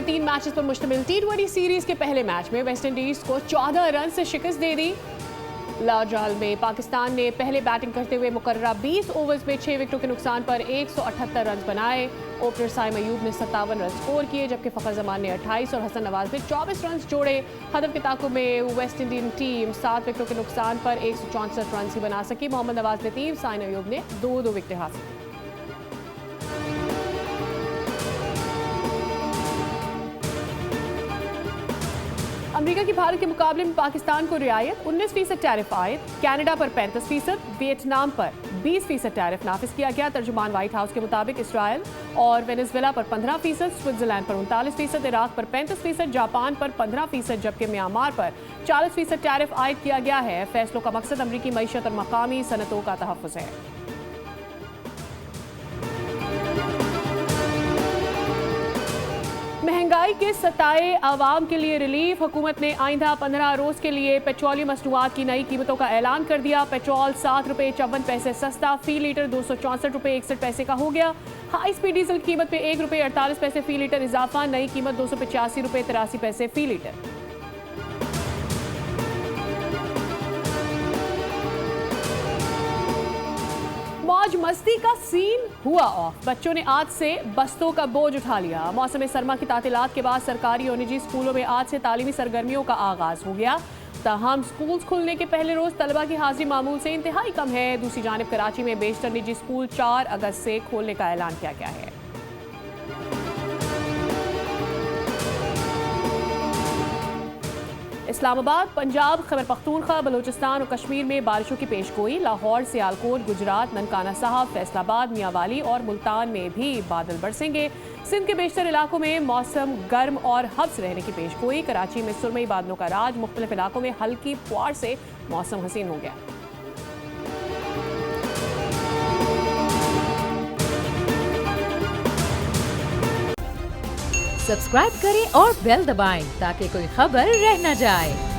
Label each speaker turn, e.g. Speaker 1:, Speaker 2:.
Speaker 1: में 3 मैचेस पर मुश्तमिल T20 सीरीज के पहले मैच में वेस्टइंडीज को 14 रन से शिकस्त दे दी। लाहौर में पाकिस्तान ने पहले बैटिंग करते हुए मुकर्ररा 20 ओवर्स में 6 विकेटों के नुकसान पर 178 रन बनाए। ओपनर साइम अयूब ने 57 रन स्कोर किए, जबकि फखर जमान ने 28 और हसन नवाज ने 24 रन जोड़े। हदफ के ताकुब में वेस्ट इंडीज टीम 7 विकेटों के नुकसान पर 164 रन ही बना सकी। मोहम्मद नवाज ने 3, साइम अयूब ने 2 विकेटें हासिल की। अमेरिका की भारत के मुकाबले में पाकिस्तान को रियायत 19% टैरिफ आयद, कनाडा पर 35%, वियतनाम पर 20% टैरिफ नाफिज किया गया। तर्जुमान व्हाइट हाउस के मुताबिक इसराइल और वेनेजुएला पर 15%, स्विट्जरलैंड पर 39%, इराक पर 35%, जापान पर 15%, जबकि म्यांमार पर 40% टैरिफ आयद किया गया है। फैसलों का मकसद अमरीकी मईशत और मकामी सनतों का तहफ़्फ़ुज़ है। महंगाई के सताए आवाम के लिए रिलीफ। हुकूमत ने आइंदा 15 रोज के लिए पेट्रोलियम मसनूआत की नई कीमतों का ऐलान कर दिया। पेट्रोल 7 रुपये 54 पैसे सस्ता फी लीटर 264 रुपये 61 पैसे का हो गया। हाई स्पीड डीजल की कीमत में 1 रुपये 48 पैसे फी लीटर इजाफा, नई कीमत 285 रुपये 83 पैसे फी लीटर। मौज मस्ती का सीन हुआ ऑफ। बच्चों ने आज से बस्तों का बोझ उठा लिया। मौसम सरमा की तातीलात के बाद सरकारी और निजी स्कूलों में आज से तालीमी सरगर्मियों का आगाज हो गया। ताहम स्कूल्स खुलने के पहले रोज तलबा की हाजिरी मामूल से इंतहाई कम है। दूसरी जानिब कराची में बेशतर निजी स्कूल 4 अगस्त से खोलने का ऐलान किया गया है। इस्लामाबाद, पंजाब, खैबर पख्तूनख्वा, बलूचिस्तान और कश्मीर में बारिशों की पेशगोई। लाहौर, सियालकोट, गुजरात, ननकाना साहब, फैसलाबाद, मियांवाली और मुल्तान में भी बादल बरसेंगे। सिंध के बेशतर इलाकों में मौसम गर्म और हब्स रहने की पेशगोई। कराची में सुरमई बादलों का राज, मुख्तलिफ इलाकों में हल्की फुआर से मौसम हसीन हो गया।
Speaker 2: सब्सक्राइब करें और बेल दबाएं ताकि कोई खबर रह न जाए।